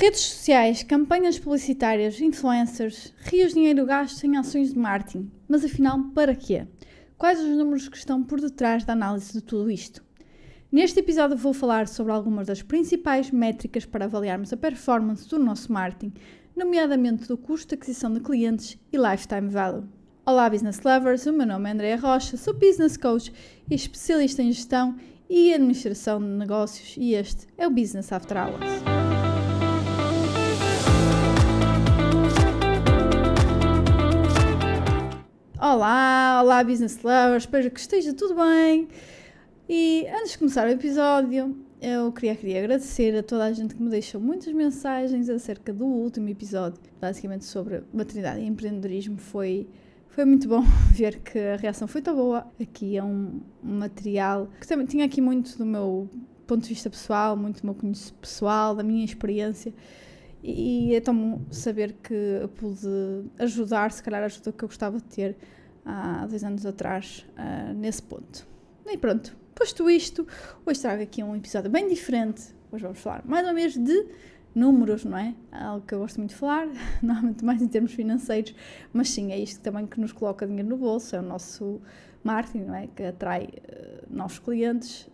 Redes sociais, campanhas publicitárias, influencers, rios de dinheiro gasto em ações de marketing. Mas afinal, para quê? Quais os números que estão por detrás da análise de tudo isto? Neste episódio vou falar sobre algumas das principais métricas para avaliarmos a performance do nosso marketing, nomeadamente do custo de aquisição de clientes e lifetime value. Olá Business Lovers, o meu nome é Andrea Rocha, sou Business Coach e especialista em gestão e administração de negócios e este é o Business After Hours. Olá Business Lovers, espero que esteja tudo bem. E antes de começar o episódio, eu queria agradecer a toda a gente que me deixou muitas mensagens acerca do último episódio, basicamente sobre maternidade e empreendedorismo. Foi muito bom ver que a reação foi tão boa. Aqui é um material que também tinha aqui muito do meu ponto de vista pessoal, muito do meu conhecimento pessoal, da minha experiência. E é tão bom saber que eu pude ajudar, se calhar a ajuda que eu gostava de ter há 2 anos atrás, nesse ponto. E pronto, posto isto, hoje trago aqui um episódio bem diferente. Hoje vamos falar mais ou menos de números, não é? Algo que eu gosto muito de falar, normalmente mais em termos financeiros, mas sim, é isto também que nos coloca dinheiro no bolso, é o nosso marketing, não é? Que atrai novos clientes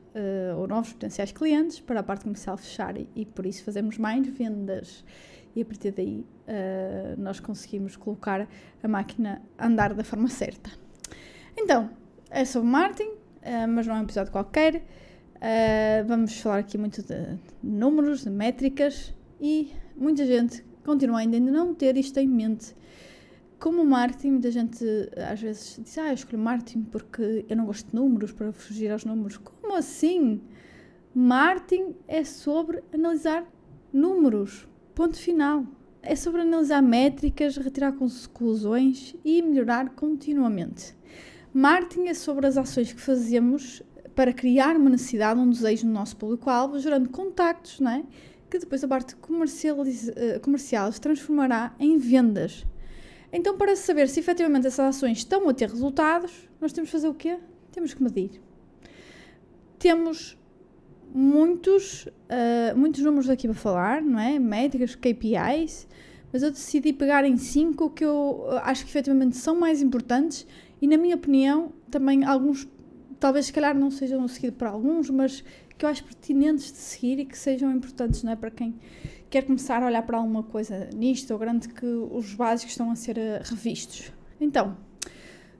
ou novos potenciais clientes para a parte comercial fechar e por isso fazemos mais vendas e a partir daí nós conseguimos colocar a máquina a andar da forma certa. Então, é sobre marketing, mas não é um episódio qualquer. Vamos falar aqui muito de números, de métricas e muita gente continua ainda a não ter isto em mente. Como marketing, muita gente às vezes diz, eu escolho marketing porque eu não gosto de números, para fugir aos números. Como assim? Marketing é sobre analisar números, ponto final. É sobre analisar métricas, retirar conclusões e melhorar continuamente. Marketing é sobre as ações que fazemos para criar uma necessidade, um desejo no nosso público-alvo, gerando contactos, não é? Que depois a parte comercial se transformará em vendas. Então, para saber se efetivamente essas ações estão a ter resultados, nós temos que fazer o quê? Temos que medir. Temos muitos números aqui para falar, não é? Métricas, KPIs, mas eu decidi pegar em 5 que eu acho que efetivamente são mais importantes e, na minha opinião, também alguns, talvez se calhar não sejam seguidos por alguns, mas que eu acho pertinentes de seguir e que sejam importantes, não é? Para quem quer começar a olhar para alguma coisa nisto ou grande, que os básicos estão a ser revistos. Então,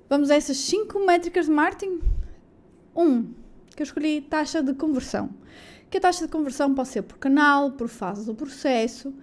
vamos a essas 5 métricas de marketing. Que eu escolhi, taxa de conversão. Que a taxa de conversão pode ser por canal, por fase do processo.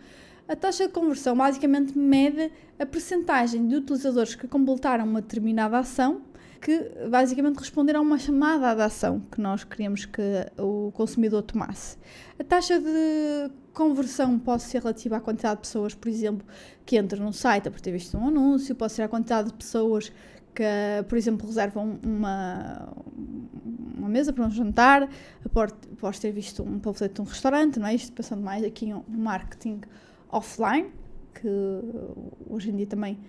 A taxa de conversão basicamente mede a percentagem de utilizadores que completaram uma determinada ação, que basicamente responderam a uma chamada de ação que nós queríamos que o consumidor tomasse. A taxa de conversão pode ser relativa à quantidade de pessoas, por exemplo, que entram no site por ter visto um anúncio, pode ser a quantidade de pessoas que, por exemplo, reservam uma mesa para um jantar, após ter visto um panfleto de um restaurante, não é? Isto pensando mais aqui no marketing offline, que hoje em dia também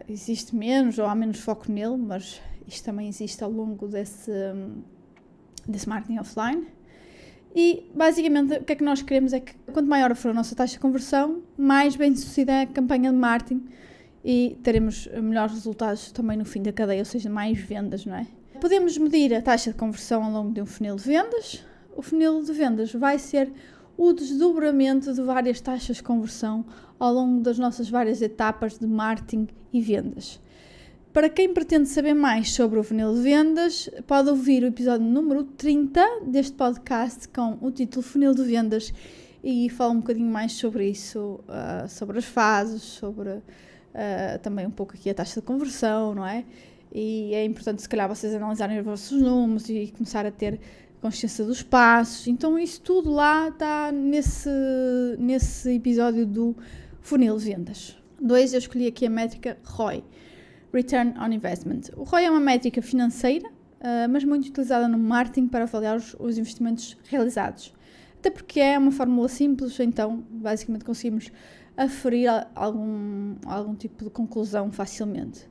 existe menos ou há menos foco nele, mas isto também existe ao longo desse marketing offline. E basicamente o que é que nós queremos é que quanto maior for a nossa taxa de conversão, mais bem sucedida é a campanha de marketing e teremos melhores resultados também no fim da cadeia, ou seja, mais vendas, não é? Podemos medir a taxa de conversão ao longo de um funil de vendas. O funil de vendas vai ser o desdobramento de várias taxas de conversão ao longo das nossas várias etapas de marketing e vendas. Para quem pretende saber mais sobre o funil de vendas, pode ouvir o episódio número 30 deste podcast com o título Funil de Vendas e fala um bocadinho mais sobre isso, sobre as fases, sobre também um pouco aqui a taxa de conversão, não é? E é importante se calhar vocês analisarem os vossos números e começar a ter consciência dos passos. Então isso tudo lá está nesse episódio do funil de vendas. 2, eu escolhi aqui a métrica ROI, Return on Investment. O ROI é uma métrica financeira, mas muito utilizada no marketing para avaliar os investimentos realizados. Até porque é uma fórmula simples, então basicamente conseguimos aferir algum tipo de conclusão facilmente.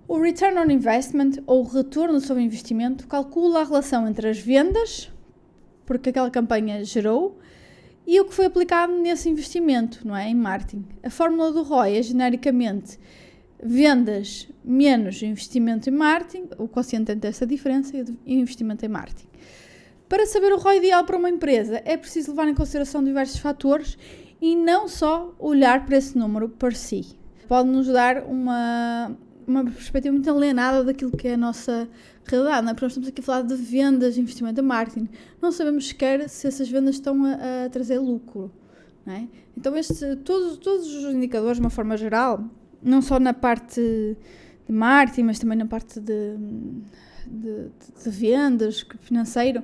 O Return on Investment, ou retorno sobre investimento, calcula a relação entre as vendas, porque aquela campanha gerou, e o que foi aplicado nesse investimento, não é? Em marketing. A fórmula do ROI é genericamente vendas menos investimento em marketing, o quociente entre essa diferença e investimento em marketing. Para saber o ROI ideal para uma empresa, é preciso levar em consideração diversos fatores e não só olhar para esse número por si. Pode-nos dar uma perspectiva muito alienada daquilo que é a nossa realidade, não é? Porque nós estamos aqui a falar de vendas, investimento em marketing. Não sabemos sequer se essas vendas estão a trazer lucro, não é? Então todos os indicadores, de uma forma geral, não só na parte de marketing, mas também na parte de vendas, financeiro,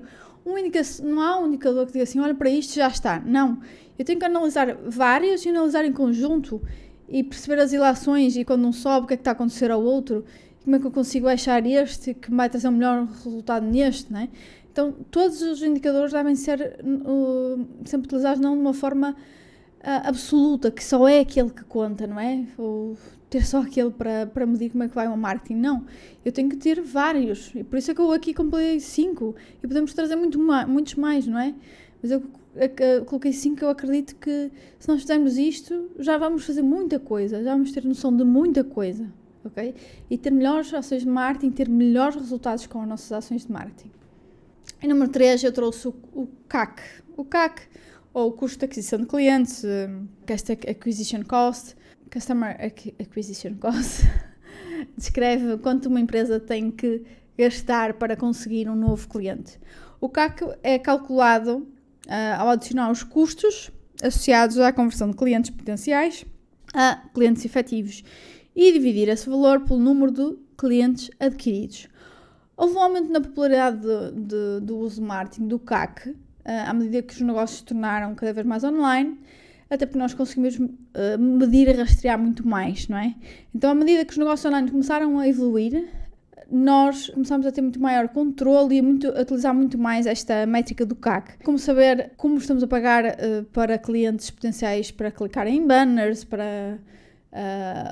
não há um indicador que diga assim, olha para isto já está. Não, eu tenho que analisar vários e analisar em conjunto e perceber as ilações e quando um sobe o que é que está a acontecer ao outro, como é que eu consigo achar este que vai trazer um melhor resultado neste, não é? Então todos os indicadores devem ser sempre utilizados não de uma forma absoluta, que só é aquele que conta, não é? Ou ter só aquele para medir como é que vai o marketing, não. Eu tenho que ter vários, e por isso é que eu aqui comprei 5, e podemos trazer muitos mais, não é? Mas eu coloquei 5, eu acredito que se nós fizermos isto, já vamos fazer muita coisa, já vamos ter noção de muita coisa, ok? E ter melhores ações de marketing, ter melhores resultados com as nossas ações de marketing. Em número 3, eu trouxe o CAC. O CAC, ou o custo de aquisição de clientes, Customer Acquisition Cost, descreve quanto uma empresa tem que gastar para conseguir um novo cliente. O CAC é calculado ao adicionar os custos associados à conversão de clientes potenciais a clientes efetivos e dividir esse valor pelo número de clientes adquiridos. Houve um aumento na popularidade do uso de marketing do CAC, à medida que os negócios se tornaram cada vez mais online, até porque nós conseguimos medir e rastrear muito mais, não é? Então, à medida que os negócios online começaram a evoluir, nós começamos a ter muito maior controle e a utilizar muito mais esta métrica do CAC. Como saber como estamos a pagar para clientes potenciais para clicarem em banners, para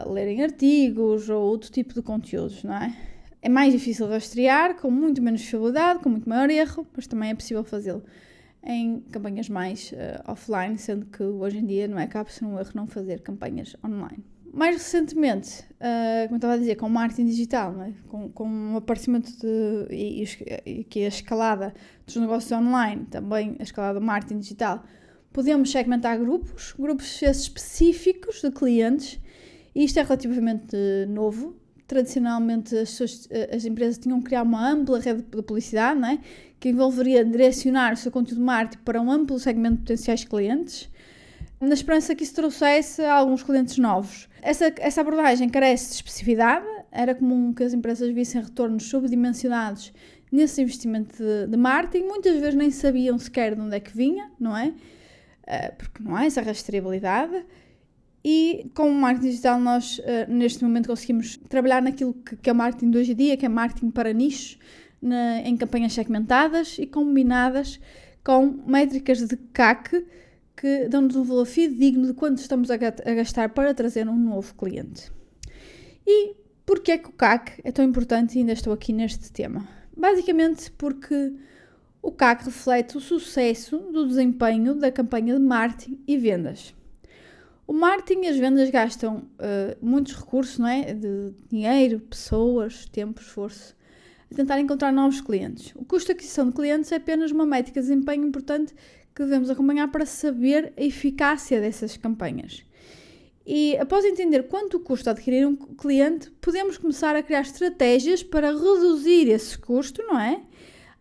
lerem artigos ou outro tipo de conteúdos, não é? É mais difícil rastrear, com muito menos fiabilidade, com muito maior erro, mas também é possível fazê-lo em campanhas mais offline, sendo que hoje em dia não é acaba por ser um erro não fazer campanhas online. Mais recentemente, como eu estava a dizer, com o marketing digital, não é? com o aparecimento e que a escalada dos negócios online, também a escalada do marketing digital, podemos segmentar grupos esses específicos de clientes, e isto é relativamente novo. Tradicionalmente as empresas tinham que criar uma ampla rede de publicidade, não é? Que envolveria direcionar o seu conteúdo de marketing para um amplo segmento de potenciais clientes, na esperança que isso trouxesse alguns clientes novos. Essa abordagem carece de especificidade, era comum que as empresas vissem retornos subdimensionados nesse investimento de marketing, muitas vezes nem sabiam sequer de onde é que vinha, não é? Porque não há essa rastreabilidade. E com o marketing digital nós, neste momento, conseguimos trabalhar naquilo que é o marketing de hoje em dia, que é marketing para nichos, em campanhas segmentadas e combinadas com métricas de CAC que dão-nos um valor fidedigno de quanto estamos a gastar para trazer um novo cliente. E porquê é que o CAC é tão importante e ainda estou aqui neste tema? Basicamente porque o CAC reflete o sucesso do desempenho da campanha de marketing e vendas. O marketing e as vendas gastam muitos recursos, não é? De dinheiro, pessoas, tempo, esforço, a tentar encontrar novos clientes. O custo de aquisição de clientes é apenas uma métrica de desempenho importante que devemos acompanhar para saber a eficácia dessas campanhas. E após entender quanto custa adquirir um cliente, podemos começar a criar estratégias para reduzir esse custo, não é?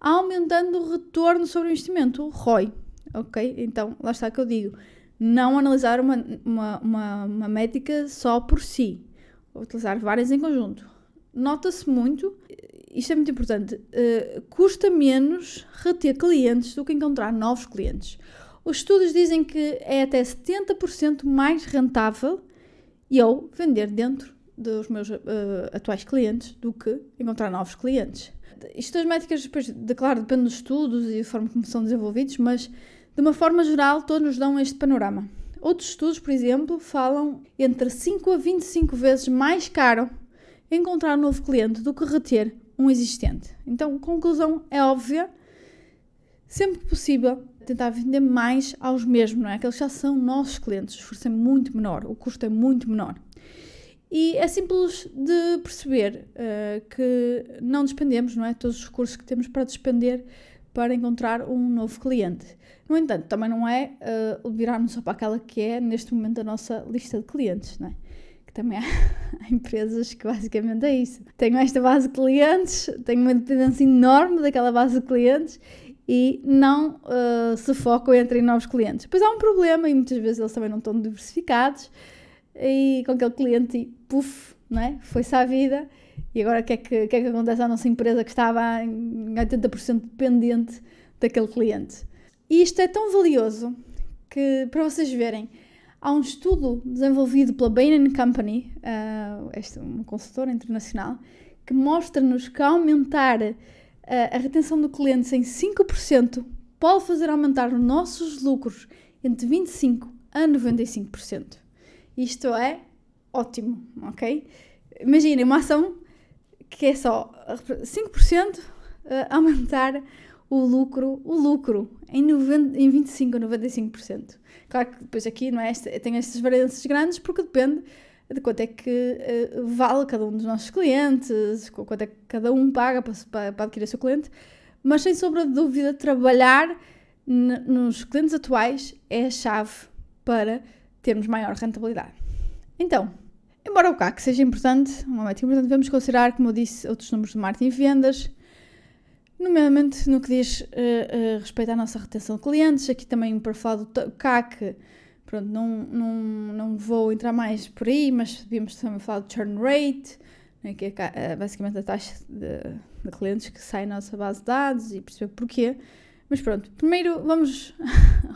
Aumentando o retorno sobre o investimento, o ROI, ok? Então, lá está que eu digo. Não analisar uma métrica só por si, utilizar várias em conjunto. Nota-se muito, isto é muito importante, custa menos reter clientes do que encontrar novos clientes. Os estudos dizem que é até 70% mais rentável eu vender dentro dos meus atuais clientes do que encontrar novos clientes. Isto das métricas, depois, claro, depende dos estudos e da forma como são desenvolvidos, mas de uma forma geral, todos nos dão este panorama. Outros estudos, por exemplo, falam entre 5 a 25 vezes mais caro encontrar um novo cliente do que reter um existente. Então, a conclusão é óbvia. Sempre que possível, tentar vender mais aos mesmos, não é? Aqueles já são nossos clientes, o esforço é muito menor, o custo é muito menor. E é simples de perceber que não despendemos, não é? Todos os recursos que temos para despender para encontrar um novo cliente. No entanto, também não é virarmos só para aquela que é, neste momento, a nossa lista de clientes, não é? Que também há empresas que basicamente é isso. Tenho esta base de clientes, tenho uma dependência enorme daquela base de clientes e não se focam em entrar em novos clientes. Pois há um problema e muitas vezes eles também não estão diversificados e com aquele cliente e puf, não é? Foi-se à vida e agora o que é que acontece à nossa empresa que estava em 80% dependente daquele cliente? E isto é tão valioso que, para vocês verem, há um estudo desenvolvido pela Bain & Company, esta é uma consultora internacional, que mostra-nos que aumentar a retenção do cliente em 5% pode fazer aumentar os nossos lucros entre 25% a 95%. Isto é ótimo, ok? Imaginem uma ação que é só 5% aumentar o lucro em 25% a 95%. Claro que depois aqui não é tem estas variâncias grandes porque depende de quanto é que vale cada um dos nossos clientes, quanto é que cada um paga para adquirir o seu cliente, mas sem sombra de dúvida trabalhar nos clientes atuais é a chave para termos maior rentabilidade. Então, embora o CAC seja importante, uma métrica importante, devemos considerar, como eu disse, outros números de marketing e vendas, nomeadamente no que diz respeito à nossa retenção de clientes. Aqui também para falar do CAC, pronto, não vou entrar mais por aí, mas devíamos também falar do churn rate, né, que é basicamente a taxa de clientes que saem na nossa base de dados e perceber porquê. Mas pronto, primeiro vamos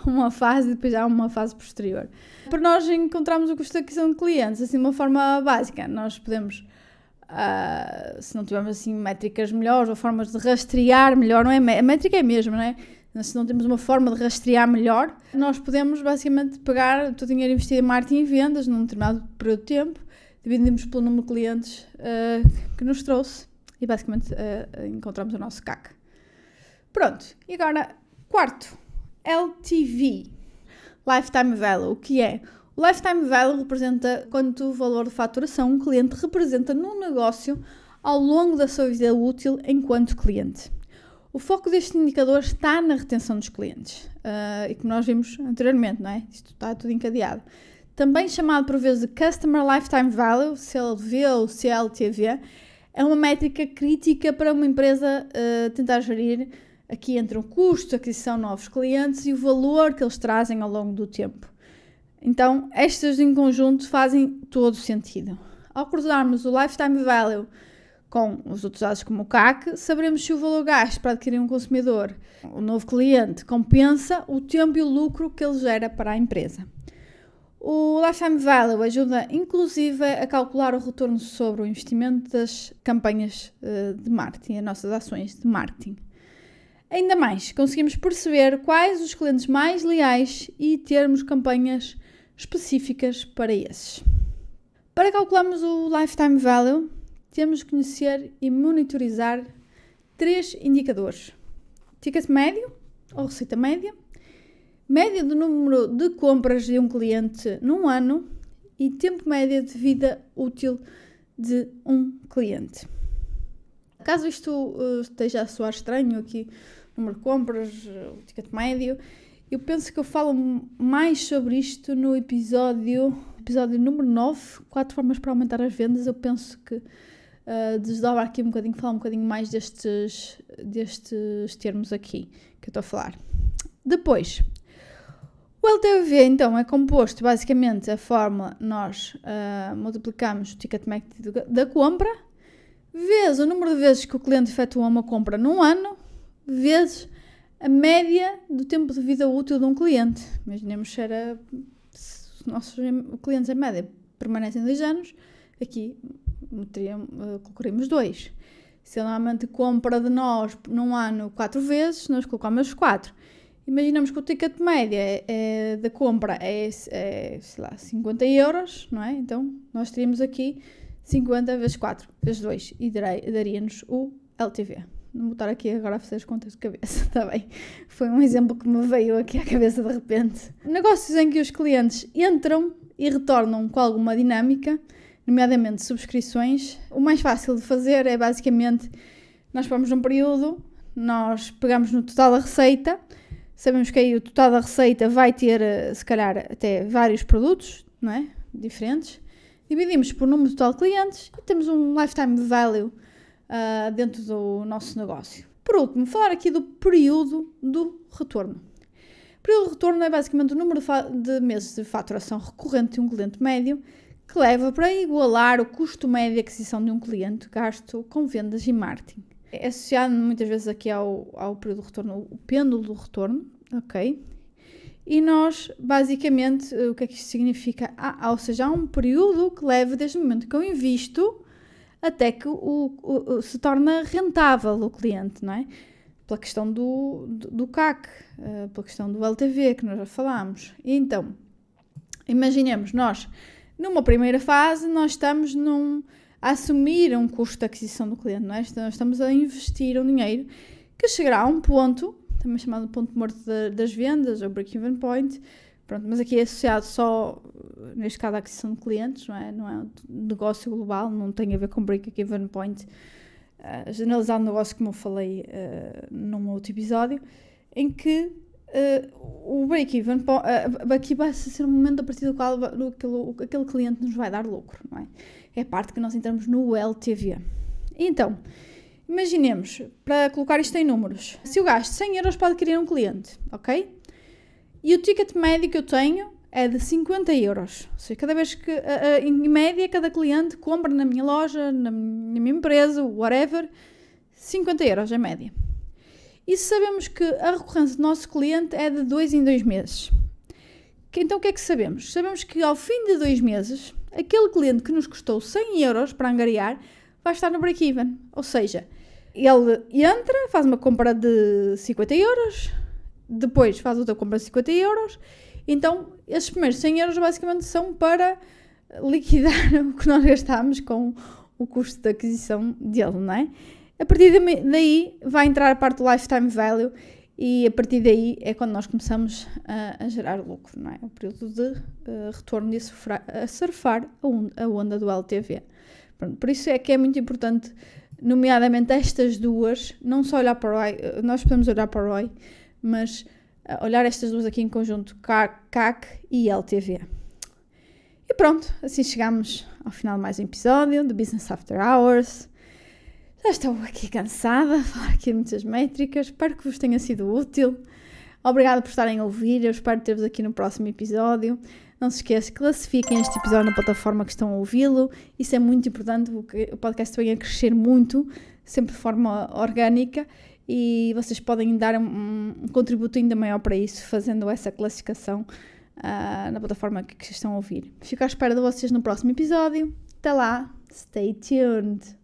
a uma fase e depois há uma fase posterior. Para nós encontrarmos o custo de aquisição de clientes, assim, de uma forma básica, nós podemos, se não tivermos assim métricas melhores ou formas de rastrear melhor, não é? A métrica é a mesma, não é? Se não temos uma forma de rastrear melhor, nós podemos basicamente pegar todo o dinheiro investido em marketing e vendas num determinado período de tempo, dividimos pelo número de clientes que nos trouxe e basicamente encontramos o nosso CAC. Pronto, e agora, quarto, LTV, Lifetime Value. O que é? O Lifetime Value representa quanto valor de faturação um cliente representa num negócio ao longo da sua vida útil enquanto cliente. O foco deste indicador está na retenção dos clientes, e como nós vimos anteriormente, não é? Isto está tudo encadeado. Também chamado por vezes de Customer Lifetime Value, CLV ou CLTV, é uma métrica crítica para uma empresa tentar gerir aqui entre o custo de aquisição de novos clientes e o valor que eles trazem ao longo do tempo. Então, estas em conjunto fazem todo sentido. Ao cruzarmos o Lifetime Value com os outros dados como o CAC, saberemos se o valor gasto para adquirir um consumidor, um novo cliente, compensa o tempo e o lucro que ele gera para a empresa. O Lifetime Value ajuda inclusive a calcular o retorno sobre o investimento das campanhas de marketing, as nossas ações de marketing. Ainda mais, conseguimos perceber quais os clientes mais leais e termos campanhas específicas para esses. Para calcularmos o Lifetime Value, temos que conhecer e monitorizar 3 indicadores: ticket médio ou receita média, média do número de compras de um cliente num ano e tempo médio de vida útil de um cliente. Caso isto esteja a soar estranho aqui, número de compras, o ticket médio, eu penso que eu falo mais sobre isto no episódio número 9, 4 formas para aumentar as vendas. Eu penso que desdobra aqui um bocadinho, falar um bocadinho mais destes termos aqui que eu estou a falar. Depois, o LTV então é composto basicamente a fórmula, nós multiplicamos o ticket médio da compra vezes o número de vezes que o cliente efetua uma compra num ano vezes a média do tempo de vida útil de um cliente. Imaginemos se os nossos clientes em média permanecem 2 anos, aqui colocaríamos 2. Se ele normalmente compra de nós num ano 4 vezes, nós colocamos 4. Imaginamos que o ticket médio da compra é sei lá, 50 euros, não é? Então, nós teríamos aqui 50 vezes 4 vezes 2 e daria-nos o LTV. Não vou estar aqui agora a fazer as contas de cabeça, está bem? Foi um exemplo que me veio aqui à cabeça de repente. Negócios em que os clientes entram e retornam com alguma dinâmica, nomeadamente subscrições. O mais fácil de fazer é basicamente, nós vamos num período, nós pegamos no total da receita, sabemos que aí o total da receita vai ter, se calhar, até vários produtos, não é? Diferentes. Dividimos por número total de clientes e temos um lifetime value dentro do nosso negócio. Por último, falar aqui do período do retorno. O período de retorno é basicamente o número de meses de faturação recorrente de um cliente médio que leva para igualar o custo médio de aquisição de um cliente gasto com vendas e marketing. É associado muitas vezes aqui ao período de retorno, o pêndulo do retorno, ok? E nós, basicamente, o que é que isto significa? Ou seja, há um período que leva desde o momento que eu invisto até que se torna rentável o cliente, não é? Pela questão do CAC, pela questão do LTV, que nós já falámos. E então, imaginemos, nós, numa primeira fase, nós estamos a assumir um custo de aquisição do cliente, não é? Nós estamos a investir um dinheiro que chegará a um ponto, também chamado ponto morto das vendas, ou break-even point. Pronto, mas aqui é associado só, neste caso, à aquisição de clientes, não é um negócio global, não tem a ver com break-even point, generalizado negócio, como eu falei num outro episódio, em que o break-even point, aqui vai ser um momento a partir do qual aquele cliente nos vai dar lucro, não é? É a parte que nós entramos no LTV. Então, imaginemos, para colocar isto em números, se eu gasto 100 euros para adquirir um cliente, ok? E o ticket médio que eu tenho é de 50 euros. Ou seja, cada vez que, em média, cada cliente compra na minha loja, na minha empresa, whatever, 50 euros é média. E sabemos que a recorrência do nosso cliente é de 2 em 2 meses. Então o que é que sabemos? Sabemos que ao fim de 2 meses, aquele cliente que nos custou 100 euros para angariar vai estar no break-even. Ou seja, ele entra, faz uma compra de 50 euros, depois faz outra compra de 50 euros, então esses primeiros 100 euros basicamente são para liquidar o que nós gastámos com o custo de aquisição dele, não é? A partir daí vai entrar a parte do lifetime value e a partir daí é quando nós começamos a gerar lucro, não é? O período de retorno de surfar a onda do LTV. Pronto, por isso é que é muito importante, nomeadamente estas duas, não só olhar para o ROI, nós podemos olhar para o ROI, mas olhar estas duas aqui em conjunto, CAC e LTV. E pronto, assim chegamos ao final de mais um episódio do Business After Hours. Já estou aqui cansada a falar aqui de muitas métricas, espero que vos tenha sido útil. Obrigada por estarem a ouvir, eu espero ter-vos aqui no próximo episódio. Não se esqueçam, classifiquem este episódio na plataforma que estão a ouvi-lo, isso é muito importante, porque o podcast vem a crescer muito, sempre de forma orgânica, e vocês podem dar um contributo ainda maior para isso, fazendo essa classificação na plataforma que estão a ouvir. Fico à espera de vocês no próximo episódio. Até lá, stay tuned!